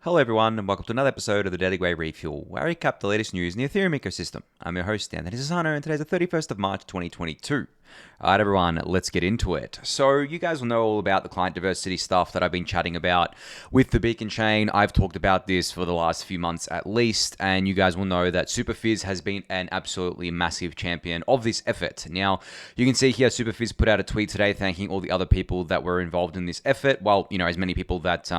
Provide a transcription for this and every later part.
Hello everyone, and welcome to another episode of the Daily Gwei Refuel, where I recap the latest news in the Ethereum ecosystem. I'm your host, Anthony Sassano, and today's the 31st of March, 2022. Alright everyone, let's get into it. So you guys will know all about the client diversity stuff that I've been chatting about with the Beacon chain. I've talked about this for the last few months at least, and you guys will know that Superphiz has been an absolutely massive champion of this effort. Now, you can see here Superphiz put out a tweet today thanking all the other people that were involved in this effort. Well, you know, as many people that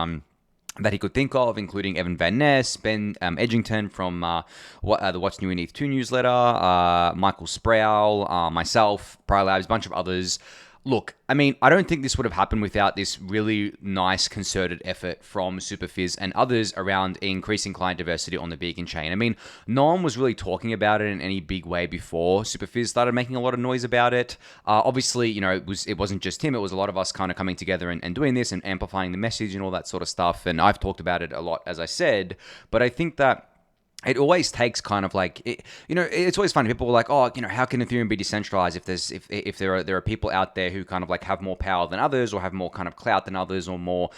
he could think of, including Evan Van Ness, Ben Edgington from the What's New in ETH2 newsletter, Michael Sproul, myself, Prylabs, a bunch of others. Look, I mean, I don't think this would have happened without this really nice concerted effort from Superphiz and others around increasing client diversity on the Beacon chain. I mean, no one was really talking about it in any big way before Superphiz started making a lot of noise about it. Obviously, you know, it wasn't just him. It was a lot of us kind of coming together and doing this and amplifying the message and all that sort of stuff. And I've talked about it a lot, as I said. But I think that it always takes kind of like, it's always funny. People are like, oh, you know, how can Ethereum be decentralized if there are people out there who kind of like have more power than others or have more kind of clout than others or more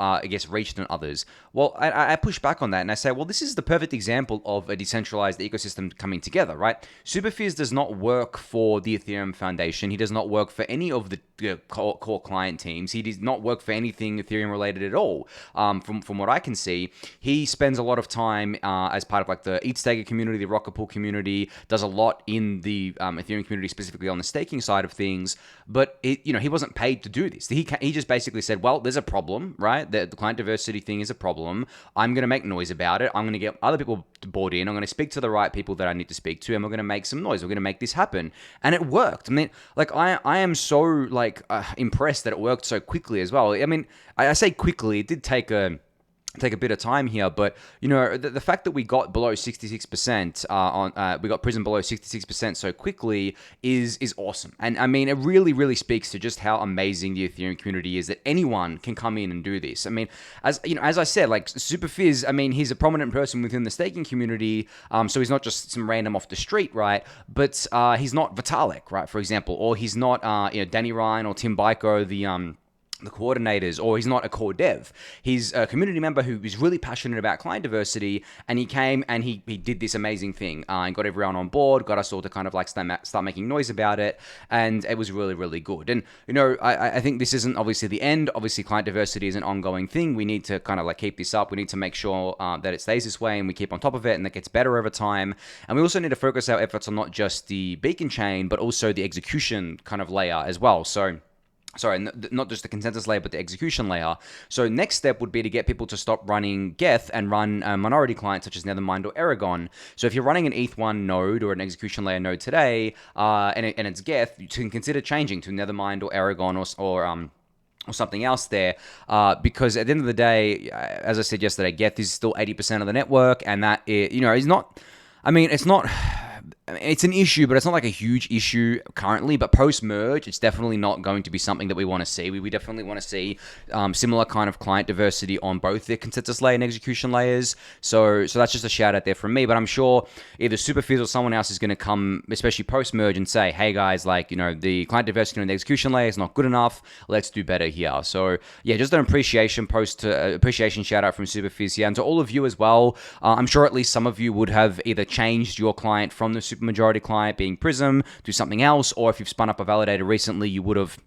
I guess, reach than others? Well, I push back on that and I say, well, this is the perfect example of a decentralized ecosystem coming together, right? Superphiz does not work for the Ethereum Foundation. He does not work for any of the core client teams. He does not work for anything Ethereum related at all. From what I can see, he spends a lot of time as part of like the ETHStaker community, the Rocket Pool community, does a lot in the Ethereum community, specifically on the staking side of things. But he wasn't paid to do this. He just basically said, well, there's a problem, right? The client diversity thing is a problem. I'm going to make noise about it. I'm going to get other people bought in. I'm going to speak to the right people that I need to speak to, and we're going to make some noise. We're going to make this happen, and it worked. I mean, like I am so like impressed that it worked so quickly as well. I mean, I say quickly. It did take a bit of time here, but you know, the fact that we got below 66% we got Prism below 66% so quickly is awesome. And I mean, it really speaks to just how amazing the Ethereum community is, that anyone can come in and do this. I mean, as you know, as I said, like Superphiz, I mean, he's a prominent person within the staking community, so he's not just some random off the street, right? But he's not Vitalik, right, for example, or he's not Danny Ryan or Tim Byko, the coordinators, or he's not a core dev. He's a community member who is really passionate about client diversity, and he came and he did this amazing thing and got everyone on board, got us all to kind of like start making noise about it, and it was really good. And you know, I think this isn't obviously the end. Obviously, client diversity is an ongoing thing. We need to kind of like keep this up. We need to make sure that it stays this way, and we keep on top of it, and it gets better over time. And we also need to focus our efforts on not just the Beacon chain, but also the execution kind of layer as well. Sorry, not just the consensus layer, but the execution layer. So next step would be to get people to stop running Geth and run minority clients such as Nethermind or Aragon. So if you're running an ETH1 node or an execution layer node today, and it's Geth, you can consider changing to Nethermind or Aragon or something else there, because at the end of the day, as I said yesterday, Geth is still 80% of the network, and that is not. I mean, it's an issue, but it's not like a huge issue currently. But post-merge, it's definitely not going to be something that we want to see. We definitely want to see similar kind of client diversity on both the consensus layer and execution layers. So that's just a shout out there from me. But I'm sure either Superphiz or someone else is going to come, especially post-merge, and say, hey guys, like, you know, the client diversity on the execution layer is not good enough. Let's do better here. So yeah, just an appreciation shout out from Superphiz here. And to all of you as well, I'm sure at least some of you would have either changed your client from the supermajority client being Prism to something else, or if you've spun up a validator recently, you would have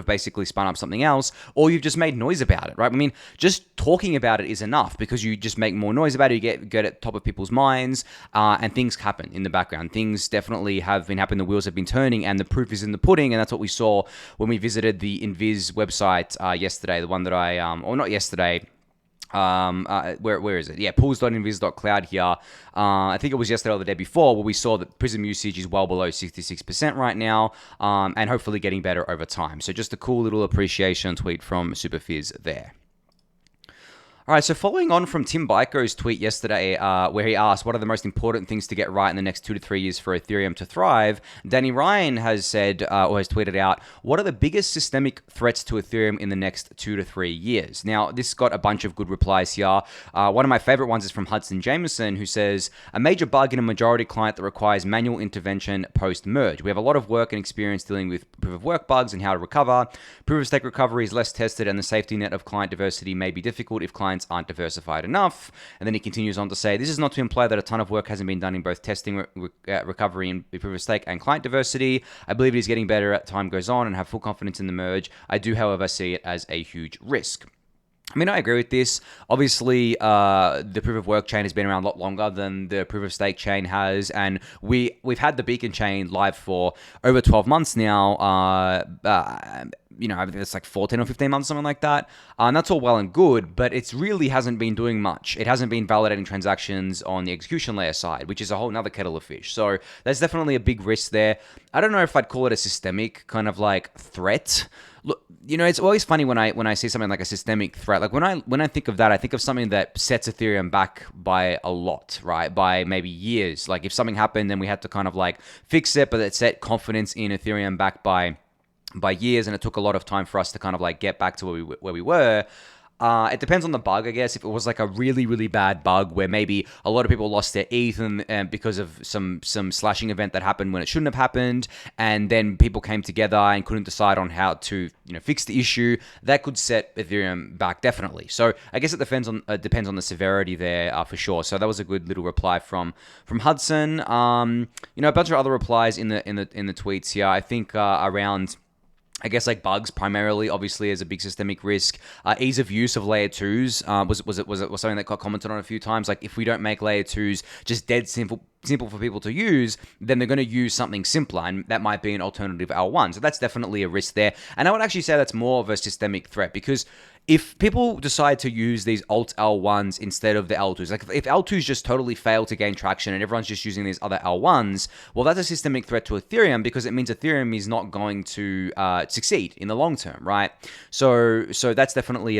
basically spun up something else, or you've just made noise about it, right? I mean, just talking about it is enough, because you just make more noise about it, you get at the top of people's minds, and things happen in the background. Things definitely have been happening, the wheels have been turning, and the proof is in the pudding, and that's what we saw when we visited the Invis website yesterday, the one that or not yesterday, where is it? Yeah, pools.invis.cloud here. I think it was yesterday or the day before, where we saw that Prism usage is well below 66% right now, and hopefully getting better over time. So just a cool little appreciation tweet from Superphiz there. All right, so following on from Tim Byko's tweet yesterday, where he asked, what are the most important things to get right in the next 2 to 3 years for Ethereum to thrive? Danny Ryan has said, or has tweeted out, what are the biggest systemic threats to Ethereum in the next 2 to 3 years? Now, this got a bunch of good replies here. One of my favorite ones is from Hudson Jameson, who says, a major bug in a majority client that requires manual intervention post-merge. We have a lot of work and experience dealing with proof-of-work bugs and how to recover. Proof-of-stake recovery is less tested, and the safety net of client diversity may be difficult if clients clients aren't diversified enough. And then he continues on to say, this is not to imply that a ton of work hasn't been done in both testing, recovery, and proof of stake and client diversity. I believe it is getting better as time goes on and have full confidence in the merge. I do, however, see it as a huge risk. I mean, I agree with this. Obviously, the proof of work chain has been around a lot longer than the proof of stake chain has, and we've had the beacon chain live for over 12 months now. I think it's like 14 or 15 months, something like that. And that's all well and good, but it really hasn't been doing much. It hasn't been validating transactions on the execution layer side, which is a whole nother kettle of fish. So there's definitely a big risk there. I don't know if I'd call it a systemic kind of like threat. Look, it's always funny when I see something like a systemic threat. Like when I think of that, I think of something that sets Ethereum back by a lot, right? By maybe years. Like if something happened, then we had to kind of like fix it, but it set confidence in Ethereum back by years, and it took a lot of time for us to kind of like get back to where we were. It depends on the bug, I guess. If it was like a really, really bad bug where maybe a lot of people lost their ETH and because of some slashing event that happened when it shouldn't have happened, and then people came together and couldn't decide on how to fix the issue, that could set Ethereum back definitely. So I guess it depends on the severity there for sure. So that was a good little reply from Hudson. A bunch of other replies in the tweets here. I think around, I guess like bugs primarily, obviously, is a big systemic risk. Ease of use of layer 2s was something that got commented on a few times. Like if we don't make layer 2s just dead simple for people to use, then they're going to use something simpler, and that might be an alternative L1. So that's definitely a risk there. And I would actually say that's more of a systemic threat, because if people decide to use these alt L1s instead of the L2s, like if L2s just totally fail to gain traction and everyone's just using these other L1s, well, that's a systemic threat to Ethereum, because it means Ethereum is not going to succeed in the long term, right? So that's definitely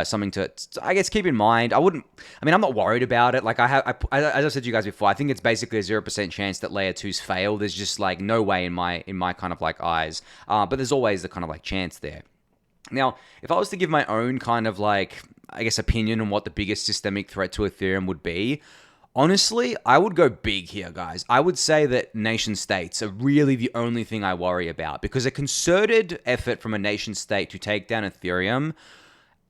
something to, I guess, keep in mind. I'm not worried about it. Like as I said to you guys before, I think it's basically a 0% chance that layer 2s fail. There's just like no way in my kind of like eyes, but there's always the kind of like chance there. Now, if I was to give my own kind of like, I guess, opinion on what the biggest systemic threat to Ethereum would be, honestly, I would go big here, guys. I would say that nation states are really the only thing I worry about, because a concerted effort from a nation state to take down Ethereum,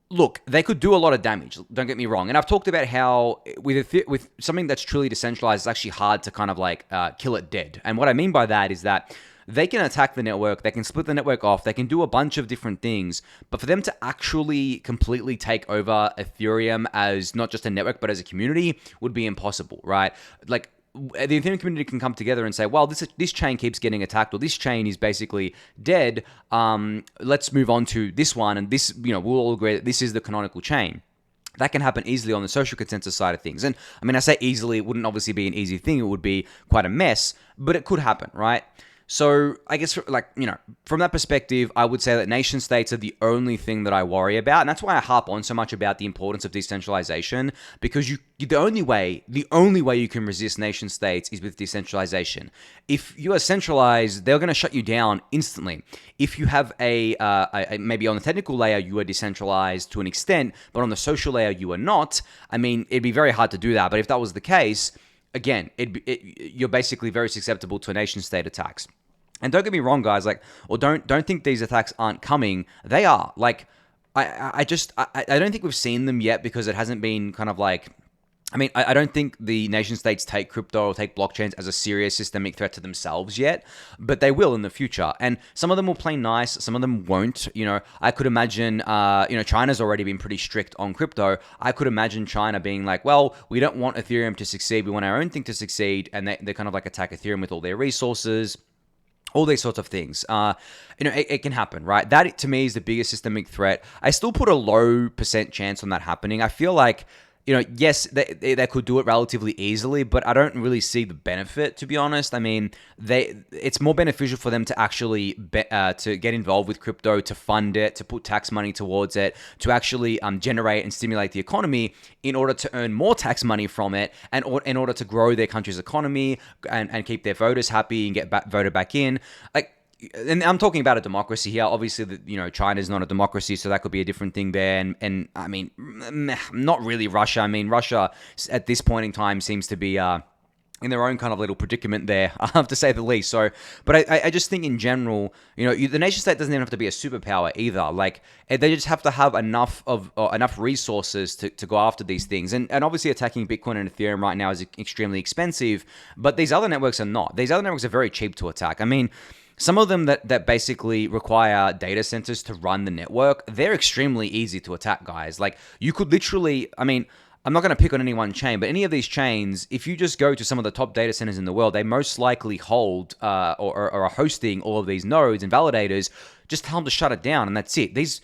look, they could do a lot of damage, don't get me wrong. And I've talked about how with something that's truly decentralized, it's actually hard to kind of like kill it dead. And what I mean by that is that they can attack the network, they can split the network off, they can do a bunch of different things, but for them to actually completely take over Ethereum as not just a network, but as a community would be impossible, right? Like, the Ethereum community can come together and say, well, this chain keeps getting attacked, or this chain is basically dead. Let's move on to this one, and this, we'll all agree that this is the canonical chain. That can happen easily on the social consensus side of things. And I mean, I say easily, it wouldn't obviously be an easy thing. It would be quite a mess, but it could happen, right? So I guess, from that perspective, I would say that nation states are the only thing that I worry about. And that's why I harp on so much about the importance of decentralization, because the only way you can resist nation states is with decentralization. If you are centralized, they're going to shut you down instantly. If you have maybe on the technical layer, you are decentralized to an extent, but on the social layer, you are not. I mean, it'd be very hard to do that. But if that was the case, again, you're basically very susceptible to nation-state attacks. And don't get me wrong, guys. Like, or don't think these attacks aren't coming. They are. Like, I don't think we've seen them yet, because it hasn't been kind of like. I mean, I don't think the nation states take crypto or take blockchains as a serious systemic threat to themselves yet, but they will in the future. And some of them will play nice, some of them won't. I could imagine, China's already been pretty strict on crypto. I could imagine China being like, well, we don't want Ethereum to succeed, we want our own thing to succeed, and they kind of like attack Ethereum with all their resources. All these sorts of things. It can happen, right? That, to me, is the biggest systemic threat. I still put a low % chance on that happening. I feel like, yes, they could do it relatively easily, but I don't really see the benefit, to be honest. I mean, it's more beneficial for them to actually to get involved with crypto, to fund it, to put tax money towards it, to actually generate and stimulate the economy in order to earn more tax money from it, and in order to grow their country's economy and keep their voters happy and get voted back in. Like, and I'm talking about a democracy here. Obviously, China's not a democracy, so that could be a different thing there. And I mean, not really Russia. I mean, Russia at this point in time seems to be, in their own kind of little predicament there, to say the least. So, but I just think in general, the nation state doesn't even have to be a superpower either. Like, they just have to have enough resources to go after these things. And obviously attacking Bitcoin and Ethereum right now is extremely expensive, but these other networks are not. These other networks are very cheap to attack. I mean, some of them that basically require data centers to run the network, they're extremely easy to attack, guys. Like, you could literally, I mean, I'm not going to pick on any one chain, but any of these chains, if you just go to some of the top data centers in the world, they most likely hold or are hosting all of these nodes and validators. Just tell them to shut it down, and that's it. These,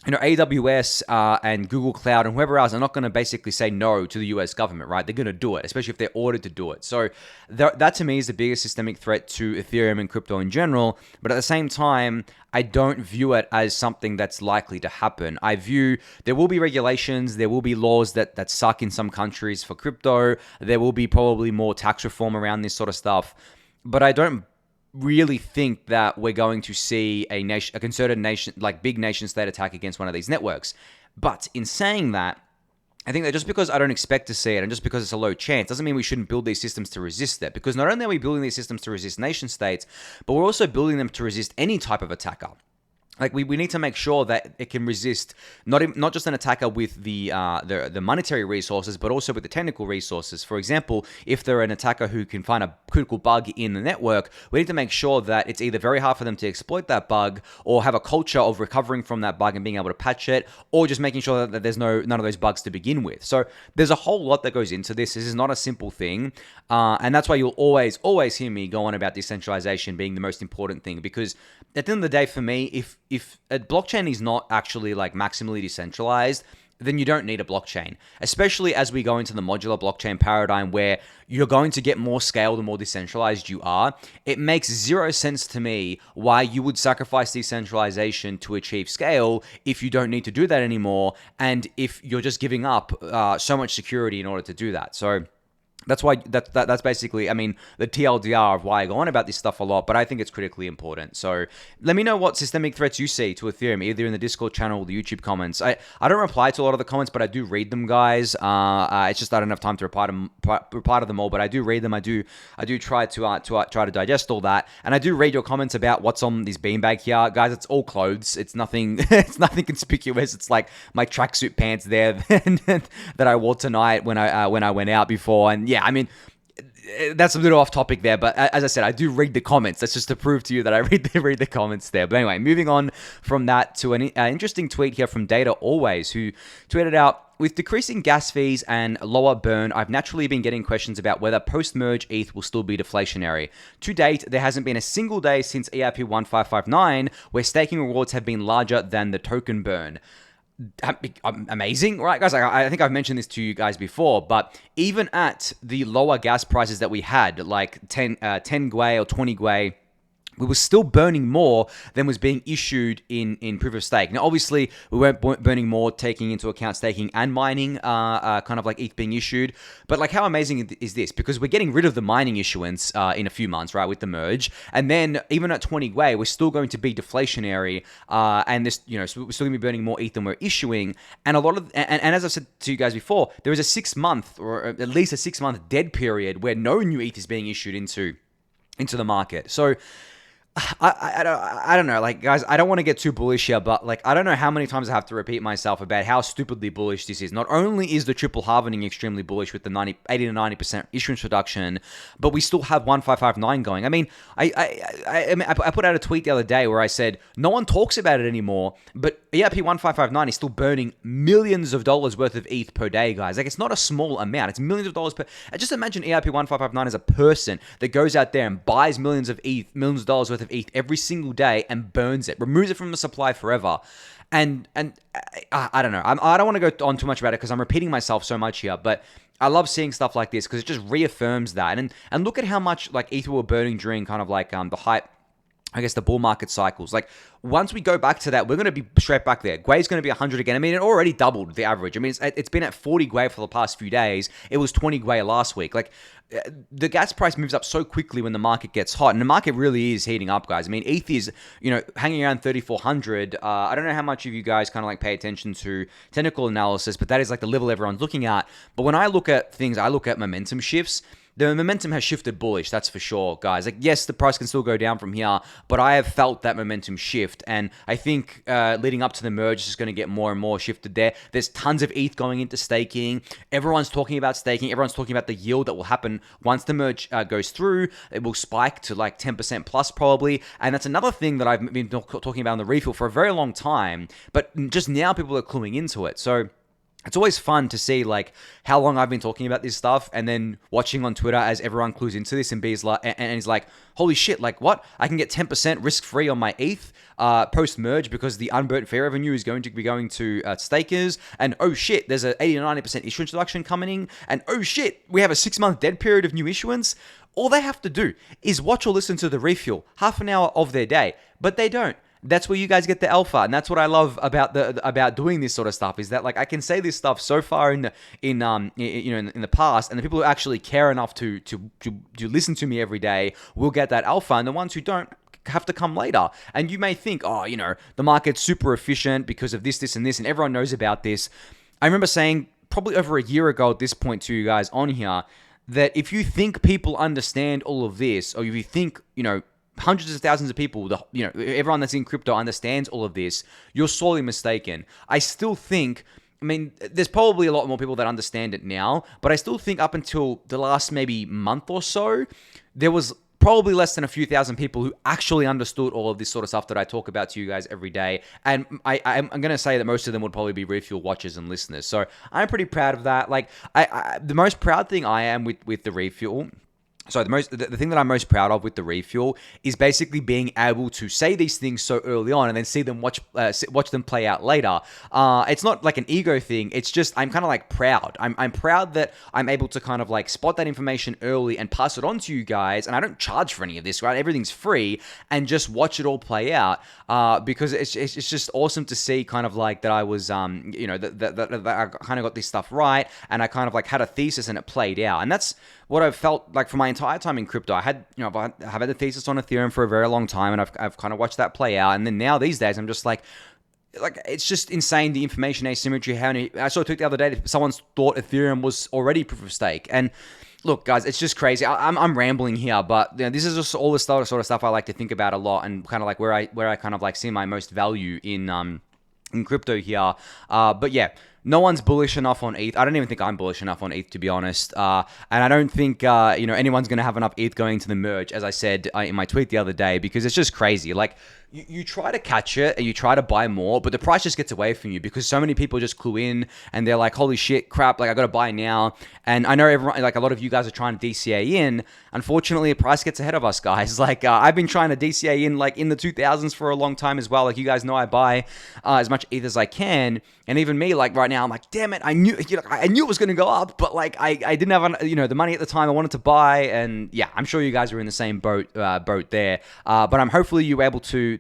AWS and Google Cloud and whoever else are not going to basically say no to the US government, right? They're going to do it, especially if they're ordered to do it. So that to me is the biggest systemic threat to Ethereum and crypto in general. But at the same time, I don't view it as something that's likely to happen. I view there will be regulations, there will be laws that suck in some countries for crypto. There will be probably more tax reform around this sort of stuff. But I don't really think that we're going to see a concerted nation, like big nation state attack against one of these networks. But in saying that, I think that just because I don't expect to see it and just because it's a low chance doesn't mean we shouldn't build these systems to resist it. Because not only are we building these systems to resist nation states, but we're also building them to resist any type of attacker. Like, we need to make sure that it can resist not just an attacker with the monetary resources, but also with the technical resources. For example, if they're an attacker who can find a critical bug in the network, we need to make sure that it's either very hard for them to exploit that bug or have a culture of recovering from that bug and being able to patch it, or just making sure that there's none of those bugs to begin with. So there's a whole lot that goes into this. This is not a simple thing. And that's why you'll always hear me go on about decentralization being the most important thing, because at the end of the day, for me, if a blockchain is not actually like maximally decentralized, then you don't need a blockchain, especially as we go into the modular blockchain paradigm where you're going to get more scale the more decentralized you are. It makes zero sense to me why you would sacrifice decentralization to achieve scale if you don't need to do that anymore, and if you're just giving up so much security in order to do that. So that's why that's basically, I mean, the TLDR of why I go on about this stuff a lot, but I think it's critically important. So let me know what systemic threats you see to Ethereum, either in the Discord channel or the YouTube comments. I don't reply to a lot of the comments, but I do read them, guys. It's just I don't have time to reply to them all, but I do read them. I do try to digest all that, and I do read your comments about what's on this beanbag here, guys. It's all clothes. It's nothing. It's nothing conspicuous. It's like my tracksuit pants there that I wore tonight when I went out before, and yeah, I mean, that's a little off topic there, but as I said, I do read the comments. That's just to prove to you that I read the comments there. But anyway, moving on from that to an interesting tweet here from Dataalways, who tweeted out, with decreasing gas fees and lower burn, I've naturally been getting questions about whether post-merge ETH will still be deflationary. To date, there hasn't been a single day since EIP 1559 where staking rewards have been larger than the token burn. Amazing, right, guys? I think I've mentioned this to you guys before, but even at the lower gas prices that we had, like 10 Gwei or 20 Gwei, we were still burning more than was being issued in proof of stake. Now, obviously, we weren't burning more, taking into account staking and mining, kind of like ETH being issued. But like, how amazing is this? Because we're getting rid of the mining issuance in a few months, right, with the merge. And then even at 20 Gwei, we're still going to be deflationary. And this, so we're still going to be burning more ETH than we're issuing. And a lot of, and as I said to you guys before, there is a 6 month or at least a 6 month dead period where no new ETH is being issued into the market. So I don't know, like, guys, I don't want to get too bullish here, but like, I don't know how many times I have to repeat myself about how stupidly bullish this is. Not only is the triple halvening extremely bullish with the 80 to 90% issuance reduction, but we still have 1559 going. I mean, I put out a tweet the other day where I said no one talks about it anymore, but EIP 1559 is still burning millions of dollars worth of ETH per day, guys. Like, it's not a small amount. It's millions of dollars per. Just imagine EIP 1559 as a person that goes out there and buys millions of dollars worth of ETH every single day and burns it, removes it from the supply forever. And I don't know. I don't want to go on too much about it because I'm repeating myself so much here, but I love seeing stuff like this because it just reaffirms that. And look at how much like ETH were burning during kind of like the hype, I guess, the bull market cycles. Like, once we go back to that, we're going to be straight back there. Gwei's going to be 100 again. I mean, it already doubled the average. I mean, it's been at 40 Gwei for the past few days. It was 20 Gwei last week. Like, the gas price moves up so quickly when the market gets hot, and the market really is heating up, guys. I mean, ETH is, hanging around 3,400. I don't know how much of you guys kind of like pay attention to technical analysis, but that is like the level everyone's looking at. But when I look at things, I look at momentum shifts. the momentum has shifted bullish, that's for sure, guys. Like, yes, the price can still go down from here, but I have felt that momentum shift, and I think leading up to the merge is just going to get more and more shifted there. There's tons of ETH going into staking. Everyone's talking about staking. Everyone's talking about the yield that will happen once the merge goes through. It will spike to like 10% plus probably, and that's another thing that I've been talking about on the refill for a very long time, but just now people are cluing into it. So it's always fun to see like how long I've been talking about this stuff, and then watching on Twitter as everyone clues into this and is like, holy shit, like what? I can get 10% risk free on my ETH post merge because the unburnt fee revenue is going to be going to stakers, and oh shit, there's a 80 to 90% issuance reduction coming in, and oh shit, we have a 6-month dead period of new issuance. All they have to do is watch or listen to the refuel half an hour of their day, but they don't. That's where you guys get the alpha, and that's what I love about doing this sort of stuff. Is that like I can say this stuff so far in the past, and the people who actually care enough to listen to me every day will get that alpha, and the ones who don't have to come later. And you may think, oh, the market's super efficient because of this, and this, and everyone knows about this. I remember saying probably over a year ago at this point to you guys on here that if you think people understand all of this, or if you think hundreds of thousands of people, everyone that's in crypto understands all of this, you're sorely mistaken. I still think, there's probably a lot more people that understand it now, but I still think up until the last maybe month or so, there was probably less than a few thousand people who actually understood all of this sort of stuff that I talk about to you guys every day. And I'm going to say that most of them would probably be Refuel watchers and listeners. So I'm pretty proud of that. Like, the most proud thing I am with the Refuel. So the thing that I'm most proud of with the refuel is basically being able to say these things so early on and then see them watch them play out later. It's not like an ego thing. It's just I'm kind of like proud. I'm proud that I'm able to kind of like spot that information early and pass it on to you guys. And I don't charge for any of this, right? Everything's free, and just watch it all play out. Because it's just awesome to see kind of like that I was that I kind of got this stuff right, and I kind of like had a thesis and it played out. And that's what I've felt like for my entire time in crypto. I've had the thesis on Ethereum for a very long time, and I've kind of watched that play out. And then now these days, I'm just like it's just insane, the information asymmetry. I saw a tweet the other day that someone thought Ethereum was already proof of stake. And look, guys, it's just crazy. I'm rambling here, but this is just all the sort of stuff I like to think about a lot, and kind of like where I kind of like see my most value in crypto here. But yeah, no one's bullish enough on ETH. I don't even think I'm bullish enough on ETH, to be honest. And I don't think anyone's going to have enough ETH going into the merge, as I said in my tweet the other day, because it's just crazy. Like, you try to catch it and you try to buy more, but the price just gets away from you because so many people just clue in and they're like, holy shit, crap, like I got to buy now. And I know everyone, like a lot of you guys are trying to DCA in. Unfortunately, the price gets ahead of us, guys. Like I've been trying to DCA in like in the 2000s for a long time as well. Like you guys know, I buy as much ETH as I can. And even me, like right now, I'm like, damn it, I knew it was going to go up, but like I didn't have the money at the time I wanted to buy. And yeah, I'm sure you guys are in the same boat there. But I'm hopefully you were able to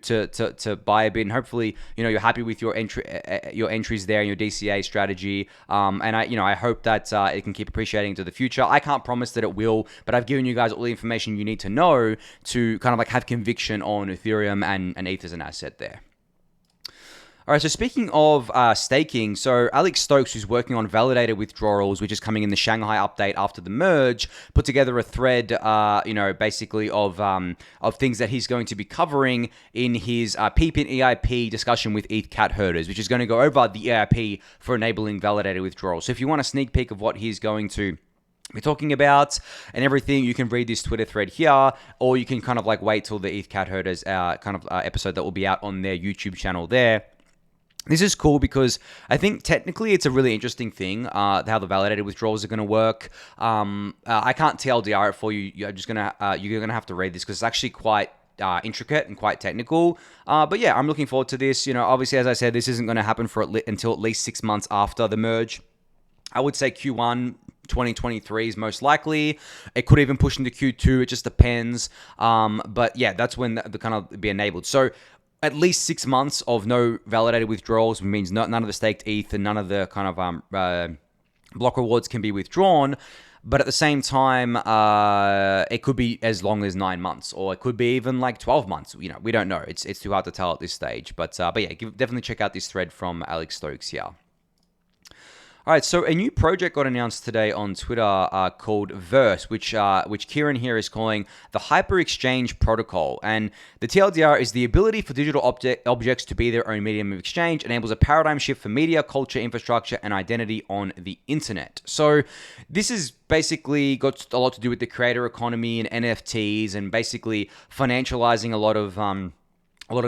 buy a bit, and hopefully you're happy with your entries there and your DCA strategy. And I hope that it can keep appreciating into the future. I can't promise that it will, but I've given you guys all the information you need to know to kind of like have conviction on Ethereum and ETH as an asset there. All right, so speaking of staking, so Alex Stokes, who's working on validator withdrawals, which is coming in the Shanghai update after the merge, put together a thread, basically of things that he's going to be covering in his PPIN EIP discussion with ETH cat herders, which is going to go over the EIP for enabling validator withdrawals. So if you want a sneak peek of what he's going to be talking about and everything, you can read this Twitter thread here, or you can kind of like wait till the ETH cat herders episode that will be out on their YouTube channel there. This is cool because I think technically it's a really interesting thing, how the validated withdrawals are going to work. I can't TLDR it for you. You're gonna have to read this because it's actually quite intricate and quite technical. But yeah, I'm looking forward to this. Obviously, as I said, this isn't going to happen until at least 6 months after the merge. I would say Q1 2023 is most likely. It could even push into Q2. It just depends. But yeah, that's when the kind of be enabled. So at least 6 months of no validated withdrawals means none of the staked ETH and none of the kind of block rewards can be withdrawn. But at the same time, it could be as long as 9 months, or it could be even like 12 months. We don't know. It's too hard to tell at this stage. But yeah, definitely check out this thread from Alex Stokes here. All right, so a new project got announced today on Twitter called Verse, which Kieran here is calling the Hyper Exchange Protocol. And the TLDR is the ability for digital objects to be their own medium of exchange, enables a paradigm shift for media, culture, infrastructure, and identity on the internet. So this is basically got a lot to do with the creator economy and NFTs and basically financializing a lot of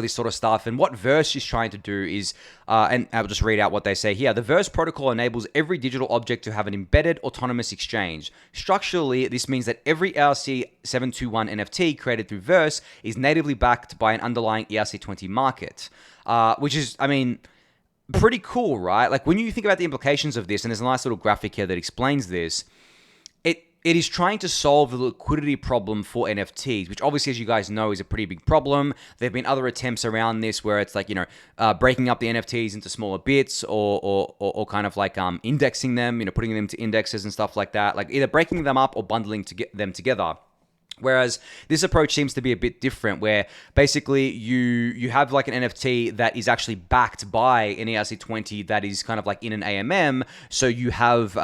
this sort of stuff. And what Verse is trying to do is, and I'll just read out what they say here. The Verse protocol enables every digital object to have an embedded autonomous exchange. Structurally, this means that every ERC721 NFT created through Verse is natively backed by an underlying ERC20 market, which is, I mean, pretty cool, right? Like when you think about the implications of this, and there's a nice little graphic here that explains this, it is trying to solve the liquidity problem for NFTs, which obviously, as you guys know, is a pretty big problem. There have been other attempts around this where it's like, breaking up the NFTs into smaller bits or kind of like indexing them, putting them to indexes and stuff like that, like either breaking them up or bundling them together. Whereas this approach seems to be a bit different, where basically you have like an NFT that is actually backed by an ERC20 that is kind of like in an AMM, so you have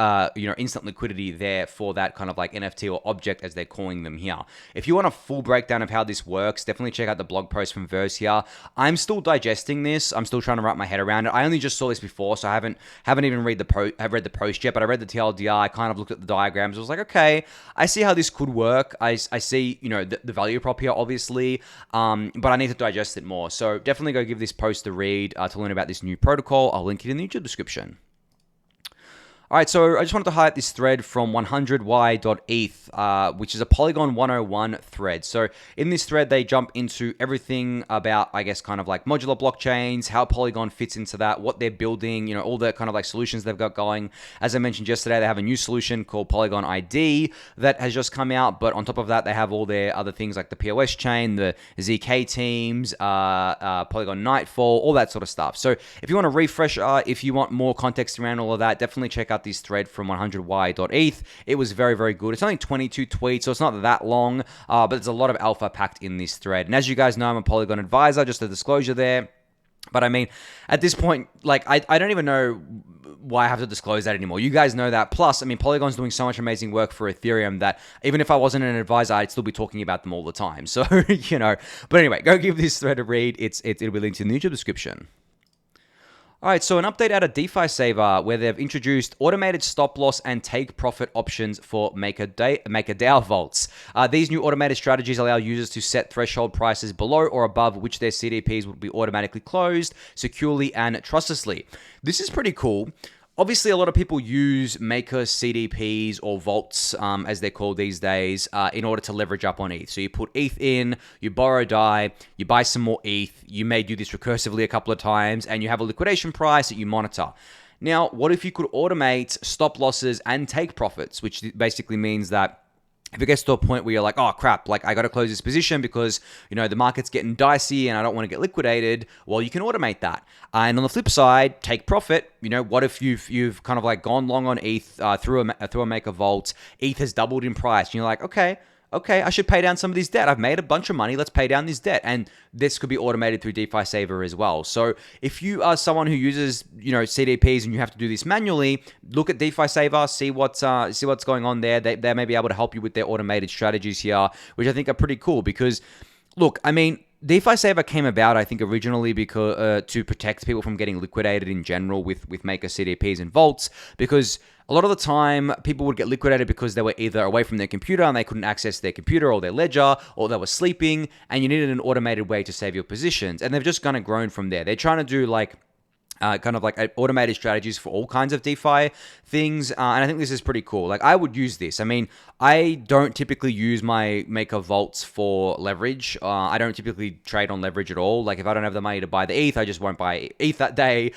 instant liquidity there for that kind of like NFT or object as they're calling them here. If you want a full breakdown of how this works, definitely check out the blog post from Verse here. I'm still digesting this. I'm still trying to wrap my head around it. I only just saw this before, so I haven't even read the post yet, but I read the TLDR. I kind of looked at the diagrams. I was like, okay, I see how this could work. I see, the value prop here, obviously, but I need to digest it more. So definitely go give this post a read to learn about this new protocol. I'll link it in the YouTube description. All right, so I just wanted to highlight this thread from 100y.eth, which is a Polygon 101 thread. So in this thread, they jump into everything about, I guess, kind of like modular blockchains, how Polygon fits into that, what they're building, all the kind of like solutions they've got going. As I mentioned yesterday, they have a new solution called Polygon ID that has just come out. But on top of that, they have all their other things like the POS chain, the ZK teams, Polygon Nightfall, all that sort of stuff. So if you want to refresh, if you want more context around all of that, definitely check out this thread from 100y.eth. It was very, very good. It's only 22 tweets, so it's not that long, but there's a lot of alpha packed in this thread. And as you guys know, I'm a Polygon advisor, just a disclosure there. But I mean, at this point, like, I don't even know why I have to disclose that anymore. You guys know that. Plus, I mean, Polygon's doing so much amazing work for Ethereum that even if I wasn't an advisor, I'd still be talking about them all the time. So, But anyway, go give this thread a read. It'll be linked in the YouTube description. All right, so an update out of DeFi Saver where they've introduced automated stop loss and take profit options for MakerDAO vaults. These new automated strategies allow users to set threshold prices below or above which their CDPs will be automatically closed securely and trustlessly. This is pretty cool. Obviously, a lot of people use Maker CDPs or vaults, as they're called these days, in order to leverage up on ETH. So you put ETH in, you borrow DAI, you buy some more ETH, you may do this recursively a couple of times, and you have a liquidation price that you monitor. Now, what if you could automate stop losses and take profits, which basically means that if it gets to a point where you're like, oh crap, like I got to close this position because, the market's getting dicey and I don't want to get liquidated, well, you can automate that. And on the flip side, take profit. What if you've kind of like gone long on ETH through a Maker vault, ETH has doubled in price, and you're like, okay, I should pay down some of this debt. I've made a bunch of money. Let's pay down this debt. And this could be automated through DeFi Saver as well. So if you are someone who uses, CDPs and you have to do this manually, look at DeFi Saver, see what's going on there. They may be able to help you with their automated strategies here, which I think are pretty cool because, look, I mean, DeFi Saver came about, I think, originally because to protect people from getting liquidated in general with Maker CDPs and vaults, because a lot of the time, people would get liquidated because they were either away from their computer and they couldn't access their computer or their ledger, or they were sleeping, and you needed an automated way to save your positions. And they've just kind of grown from there. They're trying to do kind of like automated strategies for all kinds of DeFi things. And I think this is pretty cool. Like, I would use this. I mean, I don't typically use my Maker vaults for leverage. I don't typically trade on leverage at all. Like, if I don't have the money to buy the ETH, I just won't buy ETH that day.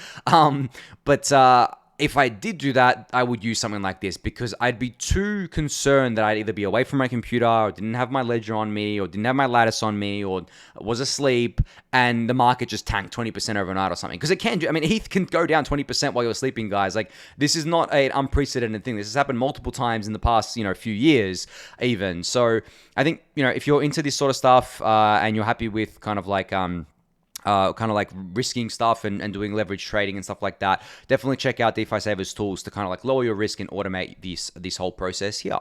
If I did do that, I would use something like this because I'd be too concerned that I'd either be away from my computer or didn't have my ledger on me or didn't have my lattice on me or was asleep and the market just tanked 20% overnight or something. Because it can do, I mean, ETH can go down 20% while you're sleeping, guys. Like, this is not an unprecedented thing. This has happened multiple times in the past, few years even. So I think, if you're into this sort of stuff and you're happy with kind of like, kind of like risking stuff and doing leverage trading and stuff like that, definitely check out DeFi Saver's tools to kind of like lower your risk and automate this whole process here.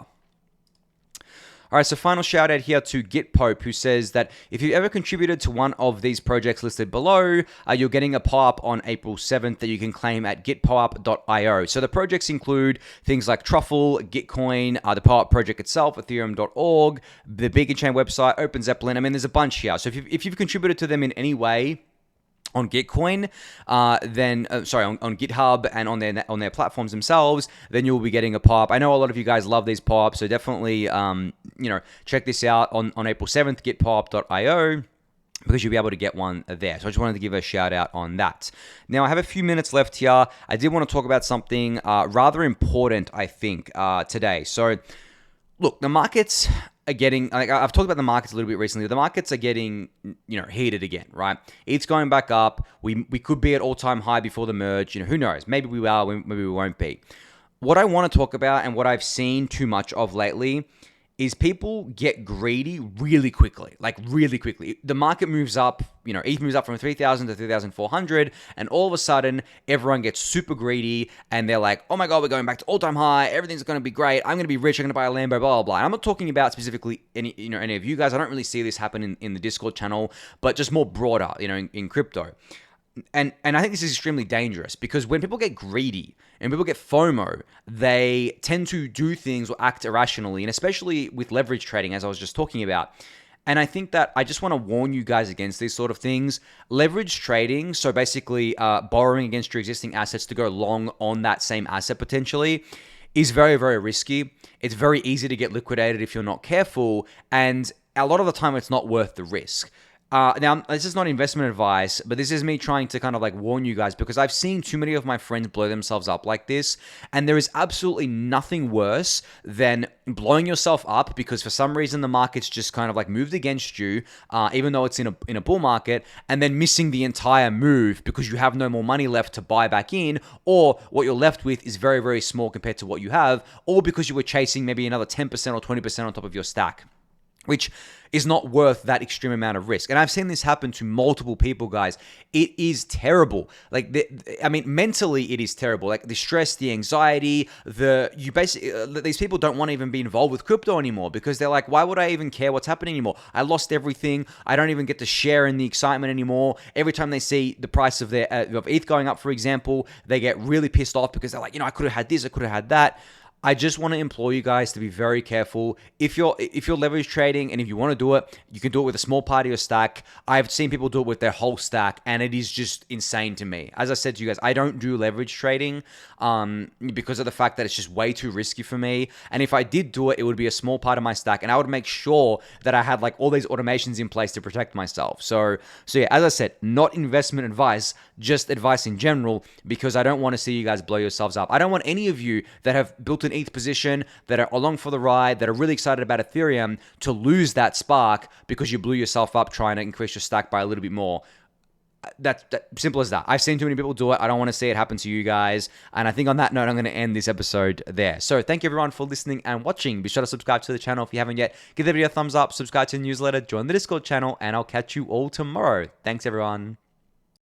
All right, so final shout out here to GitPOAP, who says that if you've ever contributed to one of these projects listed below, you're getting a POAP on April 7th that you can claim at GitPOAP.io. So the projects include things like Truffle, Gitcoin, the POAP project itself, Ethereum.org, the Beacon Chain website, OpenZeppelin. I mean, there's a bunch here. So if you've contributed to them in any way, on Gitcoin, on GitHub and on their platforms themselves, then you'll be getting a POAP. I know a lot of you guys love these POAPs, so definitely check this out on April 7th, GitPOAP.io, because you'll be able to get one there. So I just wanted to give a shout out on that. Now, I have a few minutes left here. I did want to talk about something rather important, I think, today. So, look, the markets are getting, like I've talked about the markets a little bit recently. The markets are getting, heated again, right? It's going back up. We could be at all-time high before the merge. Who knows? Maybe we are, maybe we won't be. What I want to talk about and what I've seen too much of lately is people get greedy really quickly, The market moves up, ETH moves up from 3,000 to 3,400, and all of a sudden, everyone gets super greedy, and they're like, oh my God, we're going back to all-time high, everything's going to be great, I'm going to be rich, I'm going to buy a Lambo, blah, blah, blah. And I'm not talking about specifically any of you guys. I don't really see this happen in the Discord channel, but just more broader, in crypto. And I think this is extremely dangerous because when people get greedy and people get FOMO, they tend to do things or act irrationally, and especially with leverage trading, as I was just talking about. And I think that I just want to warn you guys against these sort of things. Leverage trading, so basically borrowing against your existing assets to go long on that same asset potentially, is very, very risky. It's very easy to get liquidated if you're not careful, and a lot of the time it's not worth the risk. Now, this is not investment advice, but this is me trying to kind of like warn you guys because I've seen too many of my friends blow themselves up like this, and there is absolutely nothing worse than blowing yourself up because for some reason the market's just kind of like moved against you, even though it's in a bull market, and then missing the entire move because you have no more money left to buy back in, or what you're left with is very, very small compared to what you have, or because you were chasing maybe another 10% or 20% on top of your stack, which is not worth that extreme amount of risk. And I've seen this happen to multiple people, guys. It is terrible. Mentally, it is terrible. Like the stress, the anxiety, these people don't want to even be involved with crypto anymore because they're like, why would I even care what's happening anymore? I lost everything. I don't even get to share in the excitement anymore. Every time they see the price of ETH going up, for example, they get really pissed off because they're like, I could have had this, I could have had that. I just want to implore you guys to be very careful. If you're leverage trading and if you want to do it, you can do it with a small part of your stack. I've seen people do it with their whole stack, and it is just insane to me. As I said to you guys, I don't do leverage trading because of the fact that it's just way too risky for me. And if I did do it, it would be a small part of my stack, and I would make sure that I had like all these automations in place to protect myself. So yeah, as I said, not investment advice, just advice in general, because I don't want to see you guys blow yourselves up. I don't want any of you that have built an ETH position, that are along for the ride, that are really excited about Ethereum, to lose that spark because you blew yourself up trying to increase your stack by a little bit more. That's simple as that. I've seen too many people do it. I don't want to see it happen to you guys. And I think on that note, I'm going to end this episode there. So thank you everyone for listening and watching. Be sure to subscribe to the channel if you haven't yet. Give the video a thumbs up, subscribe to the newsletter, join the Discord channel, and I'll catch you all tomorrow. Thanks everyone.